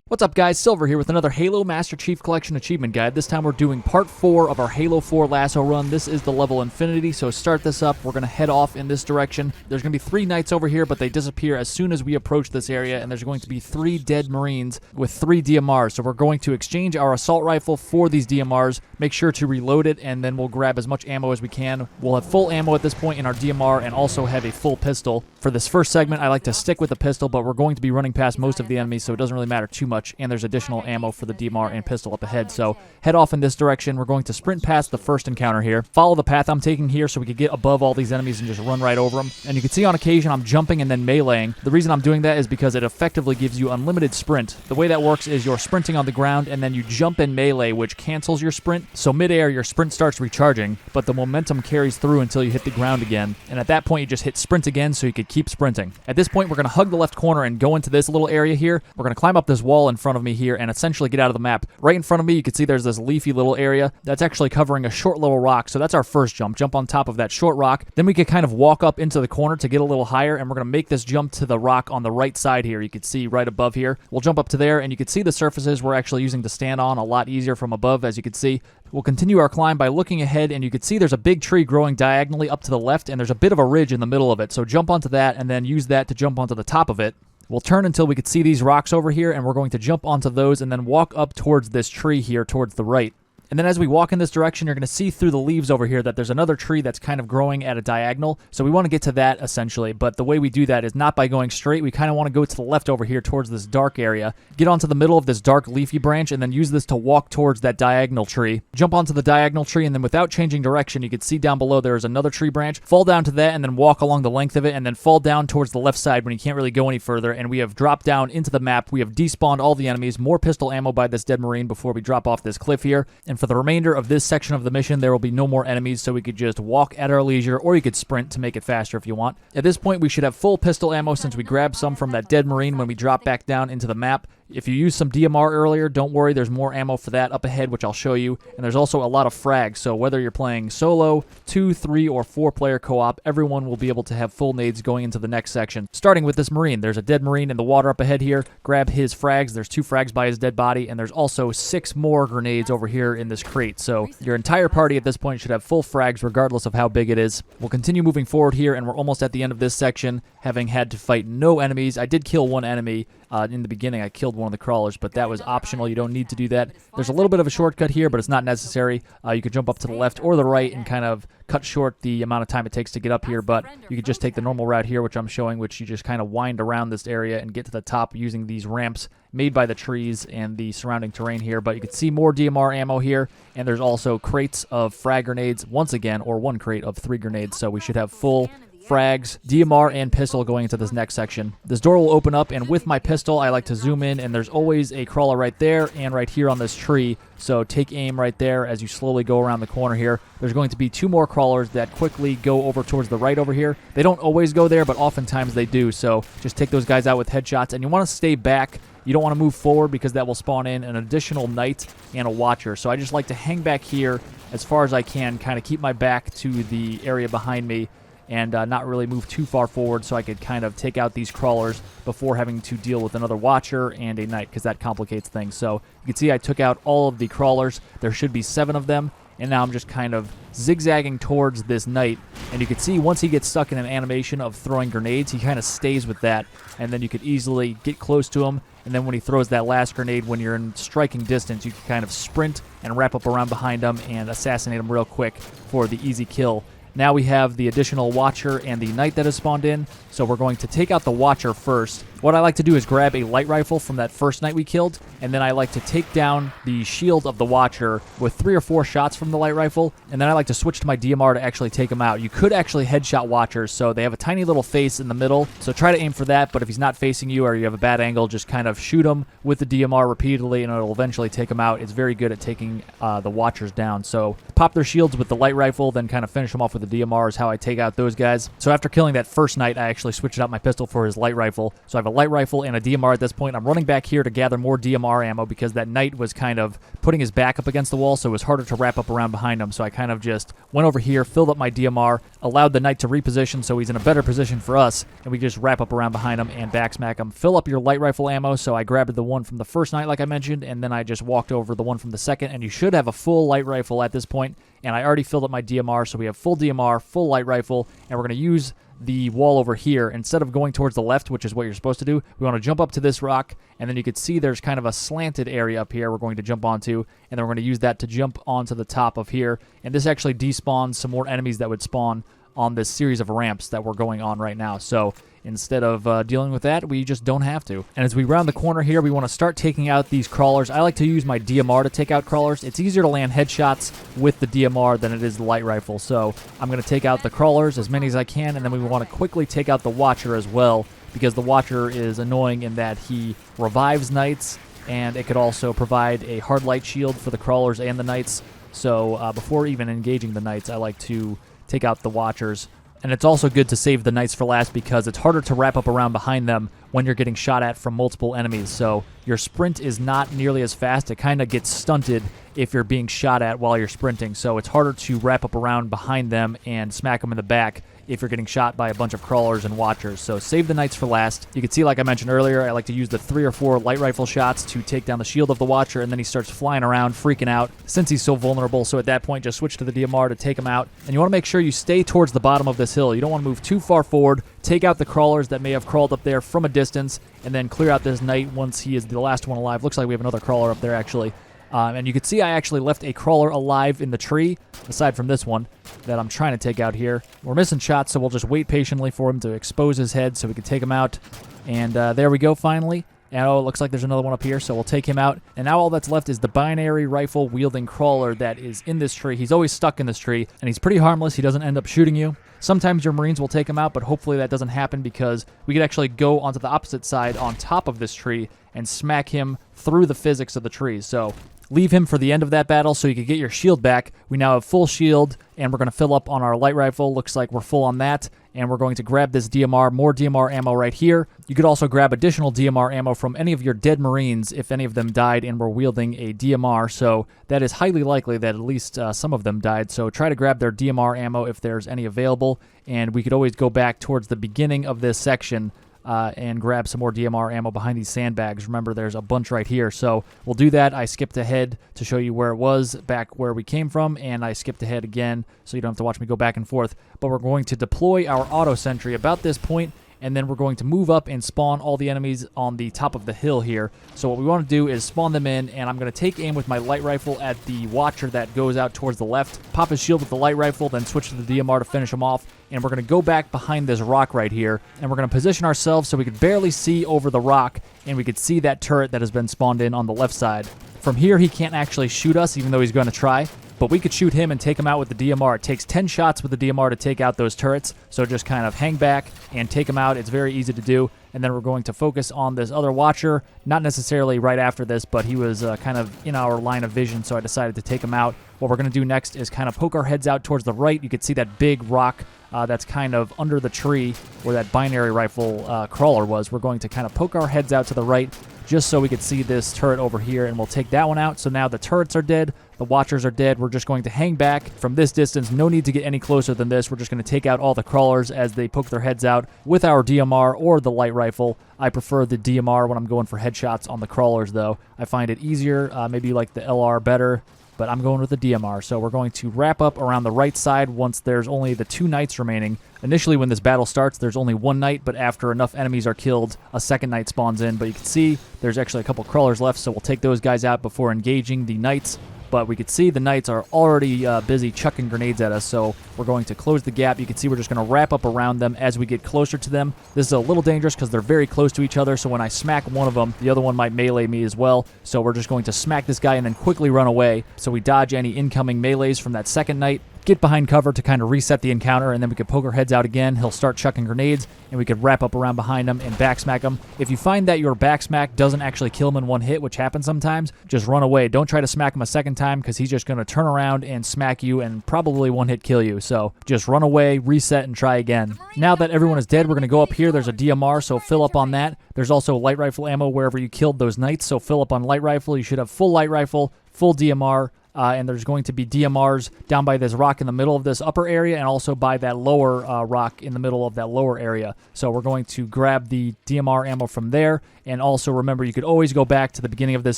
What's up guys, Silver here with another Halo Master Chief Collection Achievement Guide. This time we're doing part 4 of our Halo 4 LASO run. This is the level Infinity, so start this up. We're going to head off in this direction. There's going to be 3 knights over here, but they disappear as soon as we approach this area, and there's going to be 3 dead Marines with 3 DMRs. So we're going to exchange our assault rifle for these DMRs, make sure to reload it, and then we'll grab as much ammo as we can. We'll have full ammo at this point in our DMR and also have a full pistol. For this first segment, I like to stick with the pistol, but we're going to be running past most of the enemies, so it doesn't really matter too much. And there's additional ammo for the DMR and pistol up ahead, so head off in this direction. We're going to sprint past the first encounter here, follow the path I'm taking here so we could get above all these enemies and just run right over them. And you can see on occasion I'm jumping and then meleeing. The reason I'm doing that is because it effectively gives you unlimited sprint. The way that works is you're sprinting on the ground and then you jump and melee, which cancels your sprint, so midair your sprint starts recharging, but the momentum carries through until you hit the ground again, and at that point you just hit sprint again so you could keep sprinting. At this point we're going to hug the left corner and go into this little area here. We're going to climb up this wall in front of me here and essentially get out of the map. Right in front of me, you can see there's this leafy little area that's actually covering a short little rock, so that's our first jump. Jump on top of that short rock. Then we could kind of walk up into the corner to get a little higher, and we're going to make this jump to the rock on the right side here. You can see right above here. We'll jump up to there, and you can see the surfaces we're actually using to stand on a lot easier from above, as you can see. We'll continue our climb by looking ahead, and you can see there's a big tree growing diagonally up to the left, and there's a bit of a ridge in the middle of it, so jump onto that and then use that to jump onto the top of it. We'll turn until we can see these rocks over here, and we're going to jump onto those and then walk up towards this tree here towards the right. And then as we walk in this direction, you're going to see through the leaves over here that there's another tree that's kind of growing at a diagonal. So we want to get to that essentially, but the way we do that is not by going straight. We kind of want to go to the left over here towards this dark area, get onto the middle of this dark leafy branch, and then use this to walk towards that diagonal tree. Jump onto the diagonal tree, and then without changing direction, you can see down below there is another tree branch. Fall down to that and then walk along the length of it, and then fall down towards the left side when you can't really go any further. And we have dropped down into the map. We have despawned all the enemies, more pistol ammo by this dead Marine before we drop off this cliff here. And for the remainder of this section of the mission, there will be no more enemies, so we could just walk at our leisure, or you could sprint to make it faster if you want. At this point, we should have full pistol ammo since we grabbed some from that dead Marine when we drop back down into the map. If you used some DMR earlier, don't worry, there's more ammo for that up ahead, which I'll show you. And there's also a lot of frags, so whether you're playing solo, 2, 3, or 4-player co-op, everyone will be able to have full nades going into the next section. Starting with this Marine, there's a dead Marine in the water up ahead here. Grab his frags. There's 2 frags by his dead body, and there's also 6 more grenades over here in this crate. So your entire party at this point should have full frags regardless of how big it is. We'll continue moving forward here, and we're almost at the end of this section, having had to fight no enemies. I did kill one enemy. In the beginning, I killed one of the crawlers, but that was optional. You don't need to do that. There's a little bit of a shortcut here, but it's not necessary. You could jump up to the left or the right and kind of cut short the amount of time it takes to get up here, but you could just take the normal route here, which I'm showing, which you just kind of wind around this area and get to the top using these ramps made by the trees and the surrounding terrain here. But you can see more DMR ammo here, and there's also crates of frag grenades once again, or 1 crate of 3 grenades, so we should have full frags, DMR, and pistol going into this next section. This door will open up, and with my pistol, I like to zoom in, and there's always a crawler right there and right here on this tree, so take aim right there as you slowly go around the corner here. There's going to be 2 more crawlers that quickly go over towards the right over here. They don't always go there, but oftentimes they do, so just take those guys out with headshots, and you want to stay back. You don't want to move forward because that will spawn in an additional knight and a watcher, so I just like to hang back here as far as I can, kind of keep my back to the area behind me, and not really move too far forward so I could kind of take out these crawlers before having to deal with another watcher and a knight, because that complicates things. So you can see I took out all of the crawlers. There should be 7 of them, and now I'm just kind of zigzagging towards this knight, and you can see once he gets stuck in an animation of throwing grenades, he kind of stays with that, and then you could easily get close to him, and then when he throws that last grenade, when you're in striking distance, you can kind of sprint and wrap up around behind him and assassinate him real quick for the easy kill. Now we have the additional watcher and the knight that has spawned in, so we're going to take out the watcher first. What I like to do is grab a light rifle from that first knight we killed, and then I like to take down the shield of the watcher with 3 or 4 shots from the light rifle, and then I like to switch to my DMR to actually take him out. You could actually headshot watchers, so they have a tiny little face in the middle, so try to aim for that, but if he's not facing you or you have a bad angle, just kind of shoot him with the DMR repeatedly, and it'll eventually take him out. It's very good at taking the watchers down, so pop their shields with the light rifle, then kind of finish them off with the the DMR is how I take out those guys. So after killing that first knight, I actually switched out my pistol for his light rifle. So I have a light rifle and a DMR at this point. I'm running back here to gather more DMR ammo because that knight was kind of putting his back up against the wall, so it was harder to wrap up around behind him. So I kind of just went over here, filled up my DMR, allowed the knight to reposition so he's in a better position for us, and we just wrap up around behind him and backsmack him. Fill up your light rifle ammo, so I grabbed the one from the first knight like I mentioned, and then I just walked over the one from the second, and you should have a full light rifle at this point, and I already filled up my DMR, so we have full DMR, full light rifle, and we're going to use the wall over here. Instead of going towards the left, which is what you're supposed to do, we want to jump up to this rock, and then you can see there's kind of a slanted area up here we're going to jump onto, and then we're going to use that to jump onto the top of here, and this actually despawns some more enemies that would spawn on this series of ramps that we're going on right now. So instead of dealing with that, we just don't have to. And as we round the corner here, we want to start taking out these crawlers. I like to use my DMR to take out crawlers. It's easier to land headshots with the DMR than it is the light rifle. So I'm going to take out the crawlers, as many as I can, and then we want to quickly take out the Watcher as well, because the Watcher is annoying in that he revives knights, and it could also provide a hard light shield for the crawlers and the knights. So before even engaging the knights, I like to take out the Watchers. And it's also good to save the knights for last because it's harder to wrap up around behind them when you're getting shot at from multiple enemies. So your sprint is not nearly as fast. It kind of gets stunted if you're being shot at while you're sprinting. So it's harder to wrap up around behind them and smack them in the back if you're getting shot by a bunch of crawlers and Watchers. So save the knights for last. You can see, like I mentioned earlier, I like to use the 3 or 4 light rifle shots to take down the shield of the Watcher, and then he starts flying around, freaking out, since he's so vulnerable. So at that point, just switch to the DMR to take him out. And you want to make sure you stay towards the bottom of this hill. You don't want to move too far forward. Take out the crawlers that may have crawled up there from a distance, and then clear out this knight once he is the last one alive. Looks like we have another crawler up there, actually. And you can see I actually left a crawler alive in the tree, aside from this one that I'm trying to take out here. We're missing shots, so we'll just wait patiently for him to expose his head so we can take him out. And there we go, finally. And oh, it looks like there's another one up here, so we'll take him out. And now all that's left is the binary rifle wielding crawler that is in this tree. He's always stuck in this tree, and he's pretty harmless. He doesn't end up shooting you. Sometimes your Marines will take him out, but hopefully that doesn't happen because we could actually go onto the opposite side on top of this tree and smack him through the physics of the trees. So leave him for the end of that battle so you can get your shield back. We now have full shield, and we're going to fill up on our light rifle. Looks like we're full on that, and we're going to grab this DMR, more DMR ammo right here. You could also grab additional DMR ammo from any of your dead Marines if any of them died and were wielding a DMR, so that is highly likely that at least some of them died. So try to grab their DMR ammo if there's any available, and we could always go back towards the beginning of this section and grab some more DMR ammo behind these sandbags. Remember, there's a bunch right here. So we'll do that. I skipped ahead to show you where it was, back where we came from, and I skipped ahead again so you don't have to watch me go back and forth. But we're going to deploy our auto sentry about this point, and then we're going to move up and spawn all the enemies on the top of the hill here. So what we want to do is spawn them in, and I'm going to take aim with my light rifle at the Watcher that goes out towards the left, pop his shield with the light rifle, then switch to the DMR to finish him off, and we're going to go back behind this rock right here, and we're going to position ourselves so we could barely see over the rock, and we could see that turret that has been spawned in on the left side. From here, he can't actually shoot us, even though he's going to try. But we could shoot him and take him out with the DMR. It takes 10 shots with the DMR to take out those turrets, so just kind of hang back and take him out. It's very easy to do. And then we're going to focus on this other Watcher, not necessarily right after this, but he was kind of in our line of vision, so I decided to take him out. What we're going to do next is kind of poke our heads out towards the right. You can see that big rock that's kind of under the tree where that binary rifle crawler was. We're going to kind of poke our heads out to the right just so we could see this turret over here, and we'll take that one out. So now the turrets are dead, the Watchers are dead. We're just going to hang back from this distance. No need to get any closer than this. We're just going to take out all the crawlers as they poke their heads out with our DMR or the light rifle. I prefer the DMR when I'm going for headshots on the crawlers, though. I find it easier. Maybe you like the LR better, but I'm going with the DMR. So we're going to wrap up around the right side once there's only the 2 knights remaining. Initially, when this battle starts, there's only 1 knight, but after enough enemies are killed, a second knight spawns in. But you can see there's actually a couple crawlers left, so we'll take those guys out before engaging the knights. But we could see the knights are already busy chucking grenades at us, so we're going to close the gap. You can see we're just going to wrap up around them as we get closer to them. This is a little dangerous because they're very close to each other, so when I smack one of them, the other one might melee me as well. So we're just going to smack this guy and then quickly run away, so we dodge any incoming melees from that second knight. get behind cover to kind of reset the encounter, and then we could poke our heads out again. He'll start chucking grenades, and we could wrap up around behind him and backsmack him. If you find that your backsmack doesn't actually kill him in one hit, which happens sometimes, just run away. Don't try to smack him a second time, because he's just going to turn around and smack you and probably one-hit kill you. So just run away, reset, and try again. Now that everyone is dead, we're going to go up here. There's a DMR, so fill up on that. There's also light rifle ammo wherever you killed those knights, so fill up on light rifle. You should have full light rifle, full DMR, and there's going to be DMRs down by this rock in the middle of this upper area, and also by that lower rock in the middle of that lower area. So we're going to grab the DMR ammo from there, and also remember, you could always go back to the beginning of this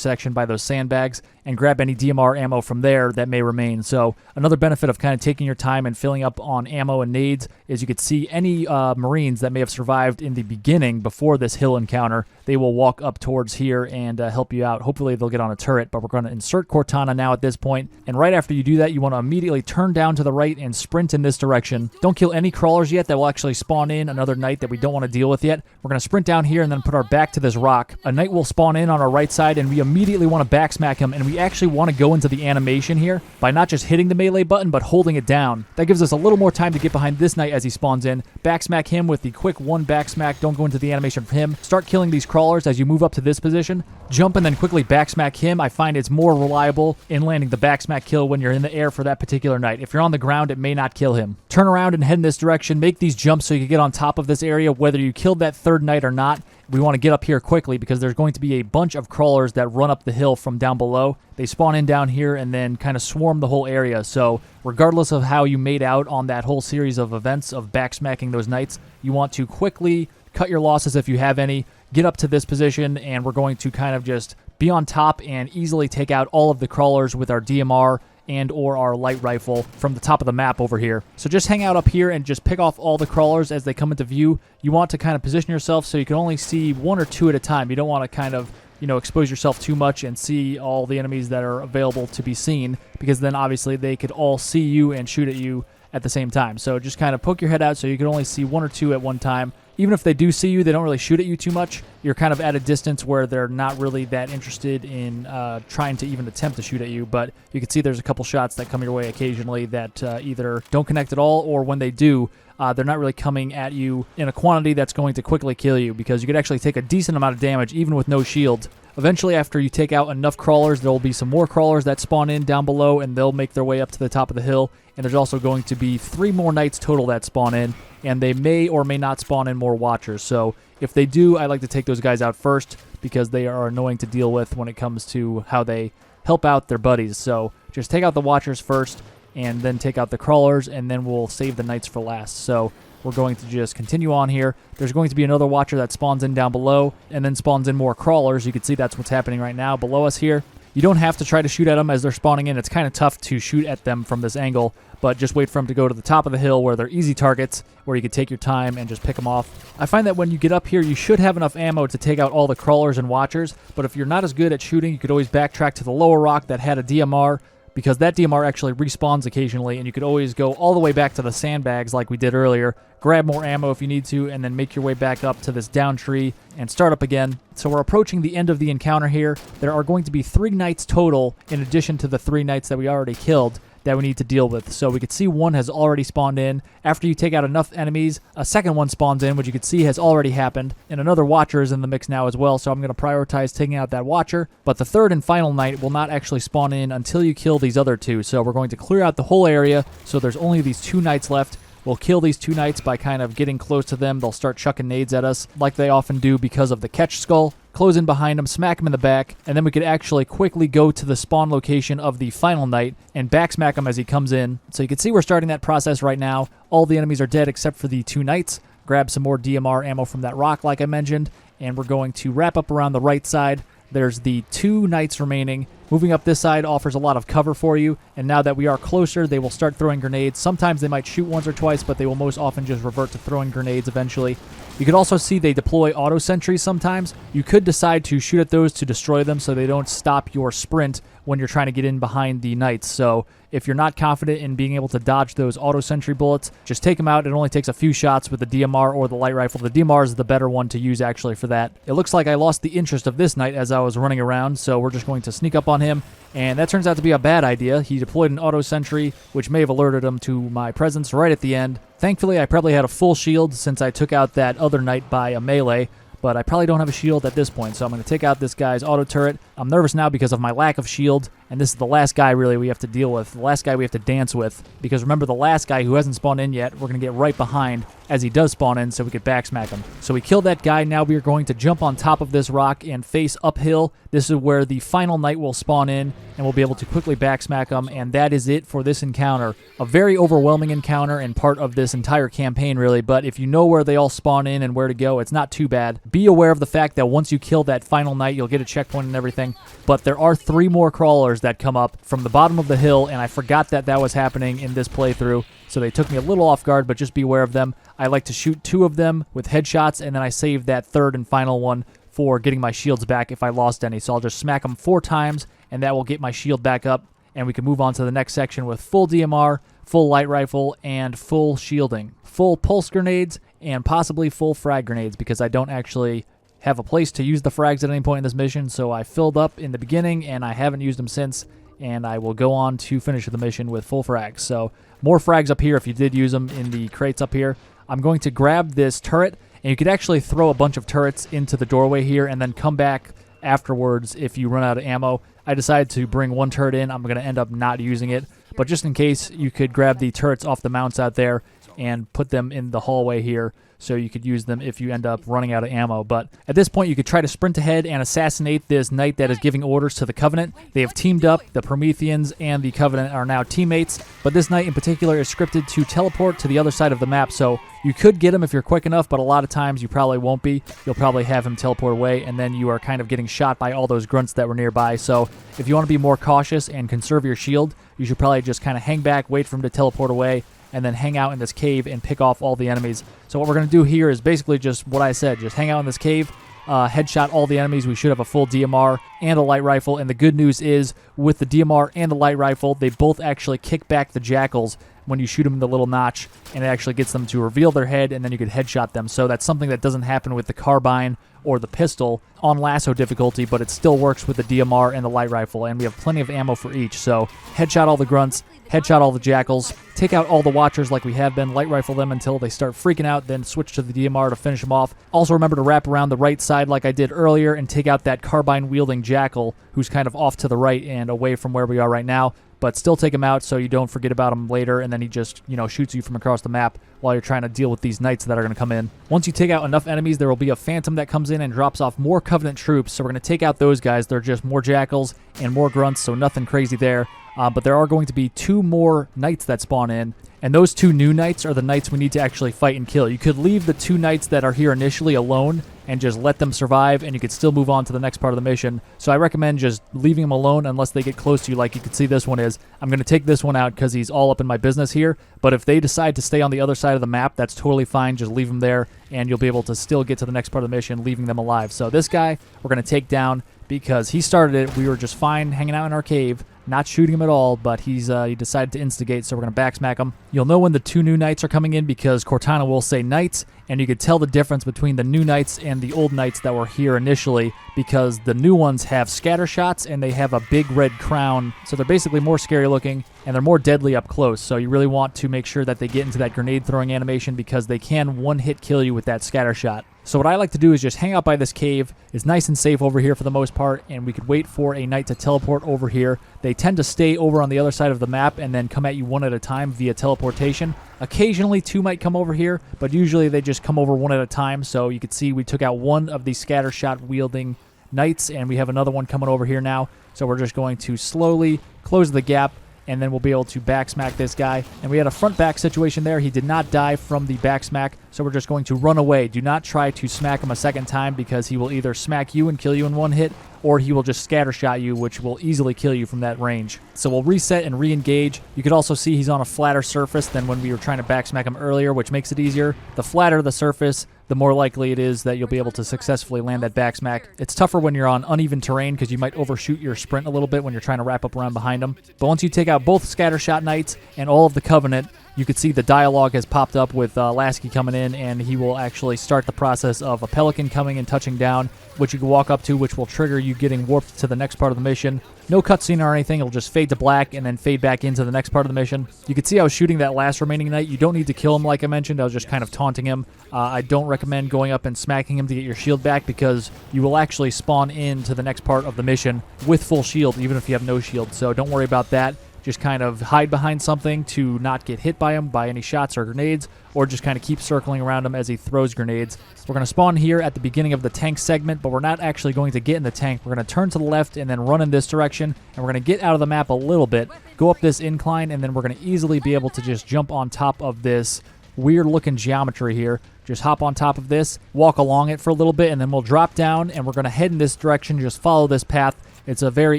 section by those sandbags and grab any DMR ammo from there that may remain. So another benefit of kind of taking your time and filling up on ammo and nades is you could see any Marines that may have survived in the beginning before this hill encounter. They will walk up towards here and help you out. Hopefully they'll get on a turret, but we're going to insert Cortana now at this point. And right after you do that, you want to immediately turn down to the right and sprint in this direction. Don't kill any crawlers yet. That will actually spawn in another knight that we don't want to deal with yet. We're going to sprint down here and then put our back to this rock. A knight will spawn in on our right side, and we immediately want to backsmack him, and we actually want to go into the animation here by not just hitting the melee button, but holding it down. That gives us a little more time to get behind this knight as he spawns in. Backsmack him with the quick one backsmack. Don't go into the animation for him. Start killing these crawlers as you move up to this position. Jump and then quickly backsmack him. I find it's more reliable in landing the backsmack kill when you're in the air for that particular knight. If you're on the ground, it may not kill him. Turn around and head in this direction. Make these jumps so you can get on top of this area, whether you killed that third knight or not. We want to get up here quickly because there's going to be a bunch of crawlers that run up the hill from down below. They spawn in down here and then kind of swarm the whole area. So regardless of how you made out on that whole series of events of backsmacking those knights, you want to quickly cut your losses if you have any, get up to this position, and we're going to kind of just be on top and easily take out all of the crawlers with our DMR and or our light rifle from the top of the map over here. So just hang out up here and just pick off all the crawlers as they come into view. You want to kind of position yourself so you can only see one or two at a time. You don't want to kind of, expose yourself too much and see all the enemies that are available to be seen, because then obviously they could all see you and shoot at you at the same time. So just kind of poke your head out so you can only see one or two at one time. Even if they do see you, they don't really shoot at you too much. You're kind of at a distance where they're not really that interested in trying to even attempt to shoot at you. But you can see there's a couple shots that come your way occasionally that either don't connect at all, or when they do, they're not really coming at you in a quantity that's going to quickly kill you, because you could actually take a decent amount of damage even with no shield. Eventually, after you take out enough crawlers, there will be some more crawlers that spawn in down below, and they'll make their way up to the top of the hill. And there's also going to be 3 more knights total that spawn in, and they may or may not spawn in more watchers. So if they do, I like to take those guys out first, because they are annoying to deal with when it comes to how they help out their buddies. So just take out the watchers first, and then take out the crawlers, and then we'll save the knights for last. So we're going to just continue on here. There's going to be another watcher that spawns in down below and then spawns in more crawlers. You can see that's what's happening right now below us here. You don't have to try to shoot at them as they're spawning in. It's kind of tough to shoot at them from this angle, but just wait for them to go to the top of the hill where they're easy targets, where you can take your time and just pick them off. I find that when you get up here, you should have enough ammo to take out all the crawlers and watchers, but if you're not as good at shooting, you could always backtrack to the lower rock that had a DMR, because that DMR actually respawns occasionally, and you could always go all the way back to the sandbags like we did earlier, grab more ammo if you need to, and then make your way back up to this down tree and start up again. So we're approaching the end of the encounter here. There are going to be 3 knights total in addition to the 3 knights that we already killed that we need to deal with. So we could see one has already spawned in. After you take out enough enemies, a second one spawns in, which you could see has already happened, and another watcher is in the mix now as well, so I'm going to prioritize taking out that watcher. But the third and final knight will not actually spawn in until you kill these other 2, so we're going to clear out the whole area, so there's only these 2 knights left. We'll kill these 2 knights by kind of getting close to them. They'll start chucking nades at us like they often do because of the catch skull. Close in behind them, smack them in the back, and then we could actually quickly go to the spawn location of the final knight and backsmack him as he comes in. So you can see we're starting that process right now. All the enemies are dead except for the 2 knights. Grab some more DMR ammo from that rock like I mentioned, and we're going to wrap up around the right side. There's the 2 knights remaining. Moving up this side offers a lot of cover for you, and now that we are closer, they will start throwing grenades. Sometimes they might shoot once or twice, but they will most often just revert to throwing grenades eventually. You could also see they deploy auto sentries sometimes. You could decide to shoot at those to destroy them so they don't stop your sprint when you're trying to get in behind the knights. So if you're not confident in being able to dodge those auto sentry bullets, just take them out. It only takes a few shots with the DMR or the light rifle. The DMR is the better one to use actually for that. It looks like I lost the interest of this knight as I was running around, so we're just going to sneak up on him, and that turns out to be a bad idea. He deployed an auto sentry, which may have alerted him to my presence right at the end. Thankfully, I probably had a full shield since I took out that other knight by a melee, but I probably don't have a shield at this point, so I'm going to take out this guy's auto turret. I'm nervous now because of my lack of shield, and this is the last guy really we have to deal with, the last guy we have to dance with, because remember the last guy who hasn't spawned in yet, we're going to get right behind as he does spawn in so we could backsmack him. So we killed that guy. Now we are going to jump on top of this rock and face uphill. This is where the final knight will spawn in, and we'll be able to quickly backsmack him, and that is it for this encounter. A very overwhelming encounter and part of this entire campaign really, but if you know where they all spawn in and where to go, it's not too bad. Be aware of the fact that once you kill that final knight, you'll get a checkpoint and everything, but there are 3 more crawlers that come up from the bottom of the hill, and I forgot that that was happening in this playthrough, so they took me a little off guard, but just be aware of them. I like to shoot 2 of them with headshots, and then I save that third and final one for getting my shields back if I lost any. So I'll just smack them 4 times, and that will get my shield back up, and we can move on to the next section with full DMR, full light rifle, and full shielding. Full pulse grenades, and possibly full frag grenades, because I don't actually have a place to use the frags at any point in this mission, so I filled up in the beginning, and I haven't used them since, and I will go on to finish the mission with full frags. So more frags up here if you did use them in the crates up here. I'm going to grab this turret, and you could actually throw a bunch of turrets into the doorway here and then come back afterwards if you run out of ammo. I decided to bring 1 turret in. I'm going to end up not using it, but just in case, you could grab the turrets off the mounts out there and put them in the hallway here so you could use them if you end up running out of ammo. But at this point, you could try to sprint ahead and assassinate this knight that is giving orders to the Covenant. They have teamed up. The Prometheans and the Covenant are now teammates, but this knight in particular is scripted to teleport to the other side of the map, so you could get him if you're quick enough, but a lot of times you probably won't be. You'll probably have him teleport away, and then you are kind of getting shot by all those grunts that were nearby. So if you want to be more cautious and conserve your shield, you should probably just kind of hang back, wait for him to teleport away, and then hang out in this cave and pick off all the enemies. So what we're going to do here is basically just what I said. Just hang out in this cave, headshot all the enemies. We should have a full DMR and a light rifle. And the good news is, with the DMR and the light rifle, they both actually kick back the jackals when you shoot them in the little notch, and it actually gets them to reveal their head, and then you could headshot them. So that's something that doesn't happen with the carbine or the pistol on LASO difficulty, but it still works with the DMR and the light rifle, and we have plenty of ammo for each. So headshot all the grunts, headshot all the jackals, take out all the watchers like we have been, light rifle them until they start freaking out, then switch to the DMR to finish them off. Also remember to wrap around the right side like I did earlier and take out that carbine-wielding jackal who's kind of off to the right and away from where we are right now, but still take him out so you don't forget about him later, and then he just, shoots you from across the map while you're trying to deal with these knights that are going to come in. Once you take out enough enemies, there will be a phantom that comes in and drops off more Covenant troops, so we're going to take out those guys. They're just more jackals and more grunts, so nothing crazy there. But there are going to be 2 more knights that spawn in, and those 2 new knights are the knights we need to actually fight and kill. You could leave the 2 knights that are here initially alone and just let them survive, and you could still move on to the next part of the mission. So I recommend just leaving them alone unless they get close to you, like you can see this one is. I'm going to take this one out because he's all up in my business here, but if they decide to stay on the other side of the map, that's totally fine. Just leave them there, and you'll be able to still get to the next part of the mission, leaving them alive. So this guy, we're going to take down because he started it. We were just fine hanging out in our cave, not shooting him at all, but he decided to instigate, so we're going to backsmack him. You'll know when the 2 new knights are coming in because Cortana will say knights, and you could tell the difference between the new knights and the old knights that were here initially because the new ones have scatter shots and they have a big red crown, so they're basically more scary looking and they're more deadly up close, so you really want to make sure that they get into that grenade throwing animation because they can one-hit kill you with that scatter shot. So what I like to do is just hang out by this cave. It's nice and safe over here for the most part, and we could wait for a knight to teleport over here. They tend to stay over on the other side of the map and then come at you one at a time via teleportation. Occasionally 2 might come over here, but usually they just come over one at a time. So you can see we took out 1 of the scatter shot wielding knights, and we have another one coming over here now. So we're just going to slowly close the gap, and then we'll be able to backsmack this guy. And we had a front-back situation there. He did not die from the backsmack, so we're just going to run away. Do not try to smack him a second time because he will either smack you and kill you in 1 hit, or he will just scatter shot you, which will easily kill you from that range. So we'll reset and re-engage. You could also see he's on a flatter surface than when we were trying to backsmack him earlier, which makes it easier. The flatter the surface, the more likely it is that you'll be able to successfully land that back smack. It's tougher when you're on uneven terrain because you might overshoot your sprint a little bit when you're trying to wrap up around behind them. But once you take out both Scattershot Knights and all of the Covenant, you can see the dialogue has popped up with Lasky coming in, and he will actually start the process of a Pelican coming and touching down, which you can walk up to, which will trigger you getting warped to the next part of the mission. No cutscene or anything. It'll just fade to black and then fade back into the next part of the mission. You can see I was shooting that last remaining knight. You don't need to kill him like I mentioned. I was just kind of taunting him. I don't recommend going up and smacking him to get your shield back because you will actually spawn into the next part of the mission with full shield, even if you have no shield. So don't worry about that. Just kind of hide behind something to not get hit by him by any shots or grenades, or just kind of keep circling around him as he throws grenades. We're going to spawn here at the beginning of the tank segment, but we're not actually going to get in the tank. We're going to turn to the left and then run in this direction, and we're going to get out of the map a little bit, go up this incline, and then we're going to easily be able to just jump on top of this weird-looking geometry here. Just hop on top of this, walk along it for a little bit, and then we'll drop down, and we're going to head in this direction, just follow this path. It's a very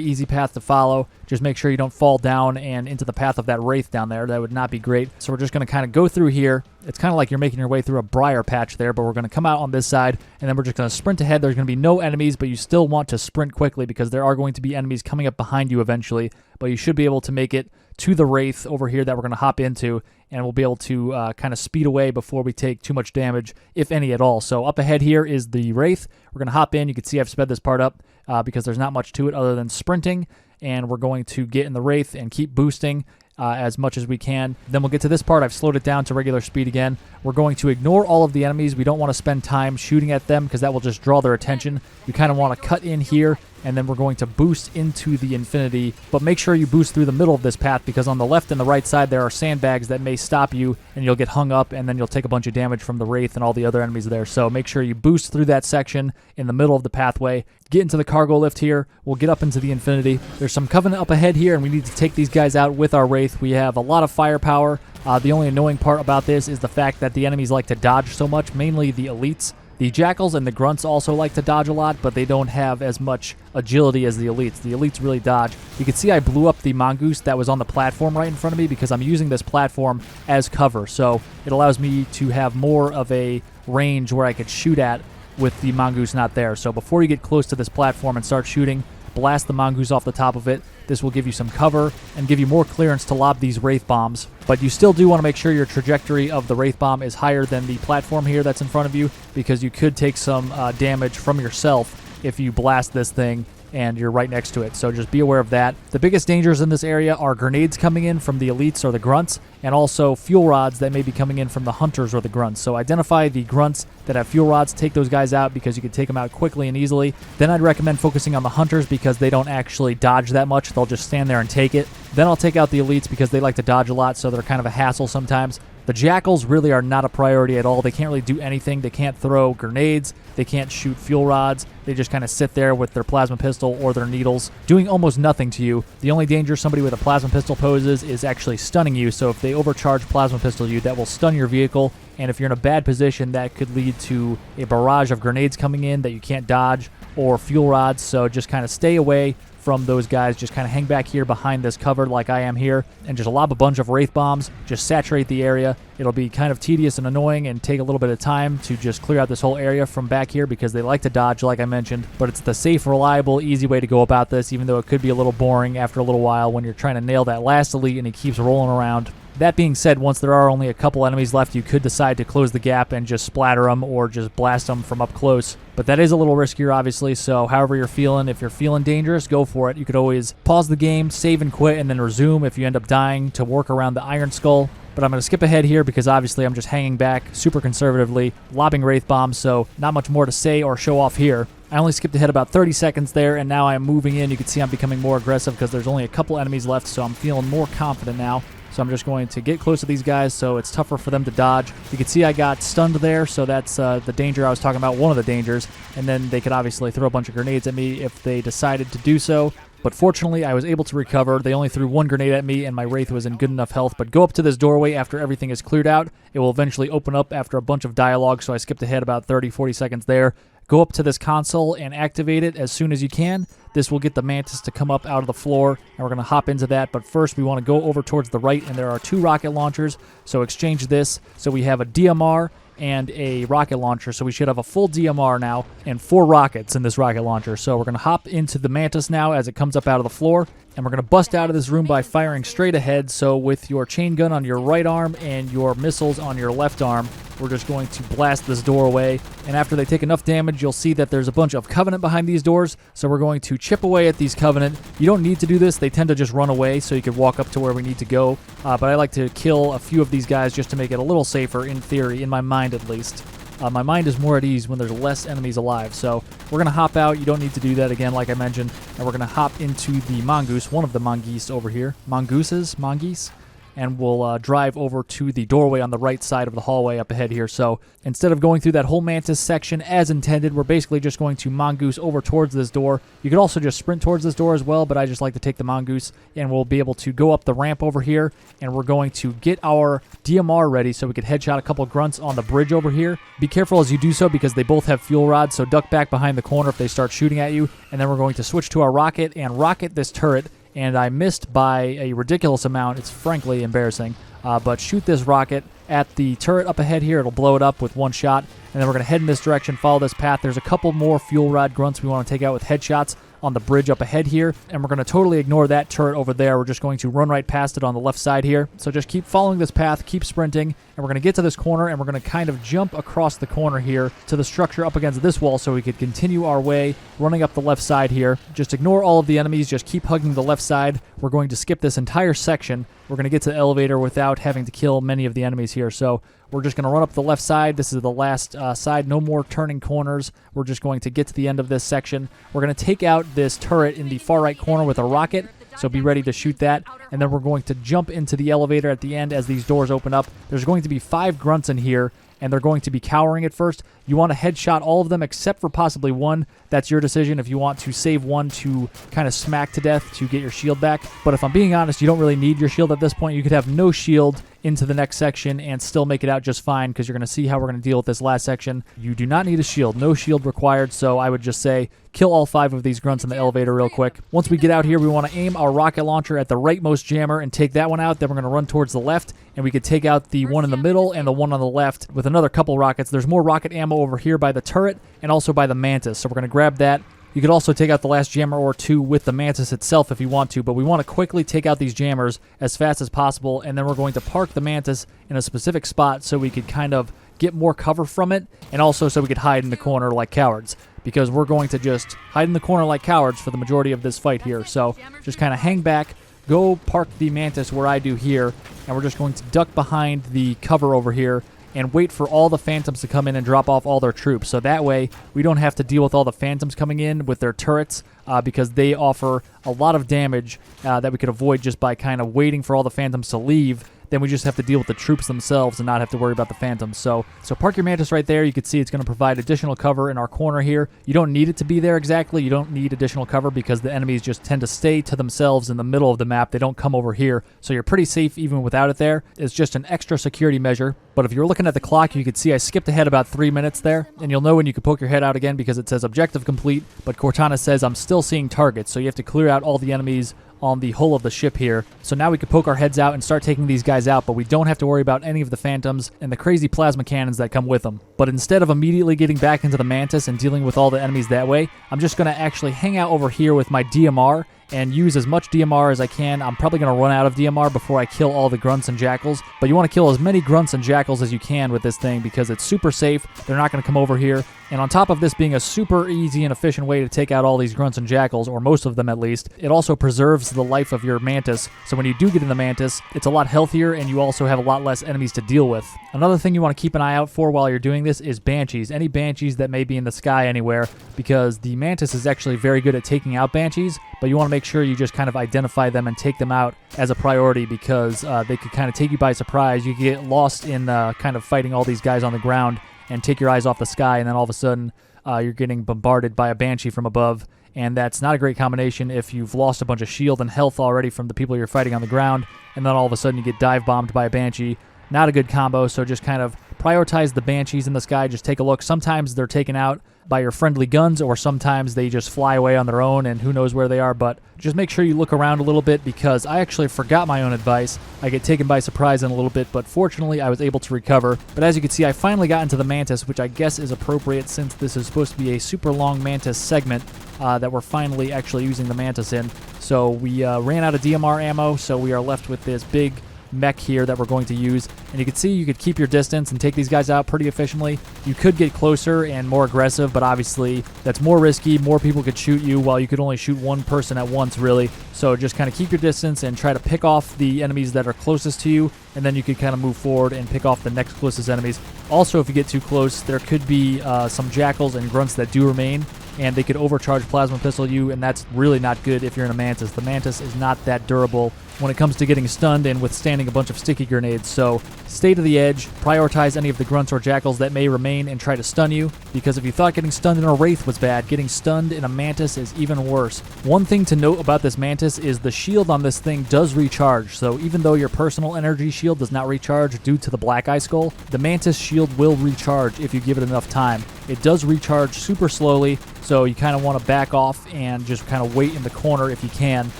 easy path to follow. Just make sure you don't fall down and into the path of that Wraith down there. That would not be great. So we're just going to kind of go through here. It's kind of like you're making your way through a briar patch there, but we're going to come out on this side, and then we're just going to sprint ahead. There's going to be no enemies, but you still want to sprint quickly because there are going to be enemies coming up behind you eventually, but you should be able to make it to the Wraith over here that we're going to hop into, and we'll be able to kind of speed away before we take too much damage, if any at all. So up ahead here is the Wraith. We're going to hop in. You can see I've sped this part up because there's not much to it other than sprinting, and we're going to get in the Wraith and keep boosting as much as we can. Then we'll get to this part. I've slowed it down to regular speed again. We're going to ignore all of the enemies. We don't want to spend time shooting at them because that will just draw their attention. You kind of want to cut in here, and then we're going to boost into the infinity. But make sure you boost through the middle of this path because on the left and the right side there are sandbags that may stop you, and you'll get hung up, and then you'll take a bunch of damage from the Wraith and all the other enemies there. So make sure you boost through that section in the middle of the pathway. Get into the cargo lift here. We'll get up into the infinity. There's some Covenant up ahead here, and we need to take these guys out with our Wraith. We have a lot of firepower. The only annoying part about this is the fact that the enemies like to dodge so much, mainly the elites. The Jackals and the Grunts also like to dodge a lot, but they don't have as much agility as the elites. The elites really dodge. You can see I blew up the mongoose that was on the platform right in front of me because I'm using this platform as cover. So it allows me to have more of a range where I could shoot at with the mongoose not there. So before you get close to this platform and start shooting, blast the mongoose off the top of it. This will give you some cover and give you more clearance to lob these Wraith bombs. But you still do want to make sure your trajectory of the Wraith bomb is higher than the platform here that's in front of you, because you could take some damage from yourself if you blast this thing and you're right next to it. So just be aware of that. The biggest dangers in this area are grenades coming in from the elites or the grunts, and also fuel rods that may be coming in from the hunters or the grunts. So identify the grunts that have fuel rods, take those guys out because you can take them out quickly and easily. Then I'd recommend focusing on the hunters because they don't actually dodge that much. They'll just stand there and take it. Then I'll take out the elites because they like to dodge a lot, so they're kind of a hassle sometimes. The Jackals really are not a priority at all. They can't really do anything. They can't throw grenades. They can't shoot fuel rods. They just kind of sit there with their plasma pistol or their needles, doing almost nothing to you. The only danger somebody with a plasma pistol poses is actually stunning you. So if they overcharge plasma pistol you, that will stun your vehicle. And if you're in a bad position, that could lead to a barrage of grenades coming in that you can't dodge, or fuel rods. So just kind of stay away from those guys. Just kind of hang back here behind this cover like I am here and just lob a bunch of Wraith bombs. Just saturate the area. It'll be kind of tedious and annoying and take a little bit of time to just clear out this whole area from back here because they like to dodge like I mentioned, but it's the safe, reliable, easy way to go about this, even though it could be a little boring after a little while when you're trying to nail that last elite and he keeps rolling around. That being said, once there are only a couple enemies left, you could decide to close the gap and just splatter them or just blast them from up close. But that is a little riskier, obviously, so however you're feeling, if you're feeling dangerous, go for it. You could always pause the game, save and quit, and then resume if you end up dying to work around the Iron Skull. But I'm going to skip ahead here because obviously I'm just hanging back super conservatively, lobbing Wraith bombs, so not much more to say or show off here. I only skipped ahead about 30 seconds there, and now I'm moving in. You can see I'm becoming more aggressive because there's only a couple enemies left, so I'm feeling more confident now. So I'm just going to get close to these guys so it's tougher for them to dodge. You can see I got stunned there, so that's the danger I was talking about, one of the dangers. And then they could obviously throw a bunch of grenades at me if they decided to do so. But fortunately, I was able to recover. They only threw one grenade at me, and my Wraith was in good enough health. But go up to this doorway after everything is cleared out. It will eventually open up after a bunch of dialogue, so I skipped ahead about 30, 40 seconds there. Go up to this console and activate it as soon as you can. This will get the Mantis to come up out of the floor, and we're going to hop into that. But first, we want to go over towards the right, and there are 2 rocket launchers, so exchange this. So we have a DMR and a rocket launcher, so we should have a full DMR now and 4 rockets in this rocket launcher. So we're going to hop into the Mantis now as it comes up out of the floor, and we're going to bust out of this room by firing straight ahead. So with your chain gun on your right arm and your missiles on your left arm, we're just going to blast this door away. And after they take enough damage, you'll see that there's a bunch of Covenant behind these doors. So we're going to chip away at these Covenant. You don't need to do this. They tend to just run away, so you can walk up to where we need to go. But I like to kill a few of these guys just to make it a little safer, in theory, in my mind at least. My mind is more at ease when there's less enemies alive. So we're going to hop out. You don't need to do that again, like I mentioned. And we're going to hop into the Mongoose, one of the Mongoose over here. Mongoose? And we'll drive over to the doorway on the right side of the hallway up ahead here. So instead of going through that whole Mantis section as intended, we're basically just going to Mongoose over towards this door. You could also just sprint towards this door as well, but I just like to take the Mongoose, and we'll be able to go up the ramp over here, and we're going to get our DMR ready so we could headshot a couple grunts on the bridge over here. Be careful as you do so because they both have fuel rods, so duck back behind the corner if they start shooting at you, and then we're going to switch to our rocket and rocket this turret. And I missed by a ridiculous amount. It's frankly embarrassing. But shoot this rocket at the turret up ahead here. It'll blow it up with one shot. And then we're going to head in this direction, follow this path. There's a couple more fuel rod grunts we want to take out with headshots on the bridge up ahead here. And we're going to totally ignore that turret over there. We're just going to run right past it on the left side here. So just keep following this path, keep sprinting. And we're going to get to this corner, and we're going to kind of jump across the corner here to the structure up against this wall so we could continue our way running up the left side here. Just ignore all of the enemies. Just keep hugging the left side. We're going to skip this entire section. We're going to get to the elevator without having to kill many of the enemies here. So we're just going to run up the left side. This is the last side. No more turning corners. We're just going to get to the end of this section. We're going to take out this turret in the far right corner with a rocket. So be ready to shoot that. And then we're going to jump into the elevator at the end as these doors open up. There's going to be 5 grunts in here, and they're going to be cowering at first. You want to headshot all of them except for possibly one. That's your decision if you want to save one to kind of smack to death to get your shield back. But if I'm being honest, you don't really need your shield at this point. You could have no shield into the next section and still make it out just fine, because you're going to see how we're going to deal with this last section. You do not need a shield. No shield required, so I would just say kill all 5 of these grunts in the elevator real quick. Once we get out here, we want to aim our rocket launcher at the rightmost jammer and take that one out. Then we're going to run towards the left, and we could take out the one in the middle and the one on the left with another couple rockets. There's more rocket ammo over here by the turret and also by the Mantis, so we're going to grab that. You could also take out the last jammer or 2 with the Mantis itself if you want to, but we want to quickly take out these jammers as fast as possible, and then we're going to park the Mantis in a specific spot so we could kind of get more cover from it, and also so we could hide in the corner like cowards, because we're going to just hide in the corner like cowards for the majority of this fight here. So just kind of hang back, go park the Mantis where I do here, and we're just going to duck behind the cover over here and wait for all the Phantoms to come in and drop off all their troops. So that way, we don't have to deal with all the Phantoms coming in with their turrets, because they offer a lot of damage that we could avoid just by kind of waiting for all the Phantoms to leave. Then we just have to deal with the troops themselves and not have to worry about the Phantoms. So park your Mantis right there. You can see it's going to provide additional cover in our corner here. You don't need it to be there exactly. You don't need additional cover because the enemies just tend to stay to themselves in the middle of the map. They don't come over here. So you're pretty safe even without it there. It's just an extra security measure. But if you're looking at the clock, you can see I skipped ahead about 3 minutes there. And you'll know when you can poke your head out again because it says objective complete. But Cortana says I'm still seeing targets. So you have to clear out all the enemies on the hull of the ship here. So now we can poke our heads out and start taking these guys out, but we don't have to worry about any of the Phantoms and the crazy plasma cannons that come with them. But instead of immediately getting back into the Mantis and dealing with all the enemies that way, I'm just going to actually hang out over here with my DMR and use as much DMR as I can. I'm probably going to run out of DMR before I kill all the grunts and jackals, but you want to kill as many grunts and jackals as you can with this thing because it's super safe. They're not going to come over here. And on top of this being a super easy and efficient way to take out all these grunts and jackals, or most of them at least, it also preserves the life of your Mantis. So when you do get in the Mantis, it's a lot healthier and you also have a lot less enemies to deal with. Another thing you want to keep an eye out for while you're doing this is Banshees. Any Banshees that may be in the sky anywhere, because the Mantis is actually very good at taking out Banshees, but you want to make sure you just kind of identify them and take them out as a priority because they could kind of take you by surprise. You get lost in kind of fighting all these guys on the ground and take your eyes off the sky, and then all of a sudden you're getting bombarded by a Banshee from above, and that's not a great combination if you've lost a bunch of shield and health already from the people you're fighting on the ground, and then all of a sudden you get dive bombed by a Banshee. Not a good combo, so just kind of prioritize the Banshees in the sky. Just take a look. Sometimes they're taken out by your friendly guns, or sometimes they just fly away on their own and who knows where they are. But just make sure you look around a little bit, because I actually forgot my own advice. I get taken by surprise in a little bit, but fortunately I was able to recover. But as you can see, I finally got into the Mantis, which I guess is appropriate since this is supposed to be a super long Mantis segment that we're finally actually using the Mantis in. So we ran out of DMR ammo, so we are left with this big mech here that we're going to use. And you can see you could keep your distance and take these guys out pretty efficiently. You could get closer and more aggressive, but obviously that's more risky. More people could shoot you while you could only shoot one person at once, really. So just kind of keep your distance and try to pick off the enemies that are closest to you, and then you could kind of move forward and pick off the next closest enemies. Also, if you get too close, there could be some jackals and grunts that do remain, and they could overcharge plasma pistol you, and that's really not good if you're in a Mantis. The Mantis is not that durable when it comes to getting stunned and withstanding a bunch of sticky grenades. So stay to the edge, prioritize any of the grunts or jackals that may remain, and try to stun you, because if you thought getting stunned in a Wraith was bad, getting stunned in a Mantis is even worse. One thing to note about this Mantis is the shield on this thing does recharge. So even though your personal energy shield does not recharge due to the Black Eye Skull, the Mantis shield will recharge if you give it enough time. It does recharge super slowly, so you kind of want to back off and just kind of wait in the corner if you can.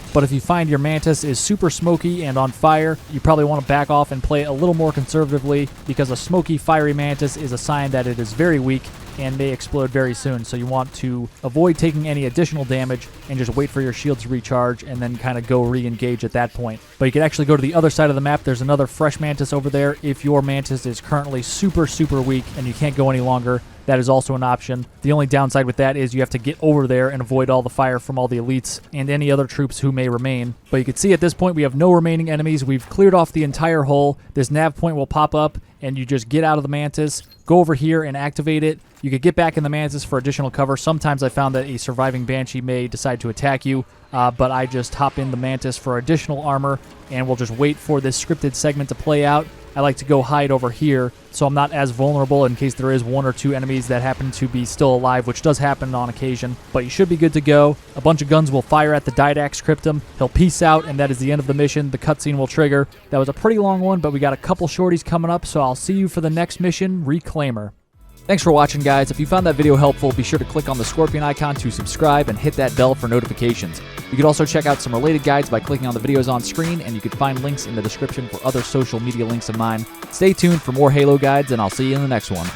But if you find your Mantis is super smoky and on fire, you probably want to back off and play it a little more conservatively, because a smoky, fiery Mantis is a sign that it is very weak and may explode very soon. So you want to avoid taking any additional damage and just wait for your shield to recharge and then kind of go re-engage at that point. But you can actually go to the other side of the map. There's another fresh Mantis over there. If your Mantis is currently super, super weak and you can't go any longer, that is also an option. The only downside with that is you have to get over there and avoid all the fire from all the elites and any other troops who may remain. But you can see at this point we have no remaining enemies. We've cleared off the entire hull. This nav point will pop up and you just get out of the Mantis, go over here and activate it. You could get back in the Mantis for additional cover. Sometimes I found that a surviving Banshee may decide to attack you, but I just hop in the Mantis for additional armor, and we'll just wait for this scripted segment to play out. I like to go hide over here so I'm not as vulnerable in case there is one or two enemies that happen to be still alive, which does happen on occasion. But you should be good to go. A bunch of guns will fire at the Didax Cryptum. He'll peace out, and that is the end of the mission. The cutscene will trigger. That was a pretty long one, but we got a couple shorties coming up, so I'll see you for the next mission, Reclaimer. Thanks for watching, guys. If you found that video helpful, be sure to click on the scorpion icon to subscribe and hit that bell for notifications. You can also check out some related guides by clicking on the videos on screen, and you can find links in the description for other social media links of mine. Stay tuned for more Halo guides, and I'll see you in the next one.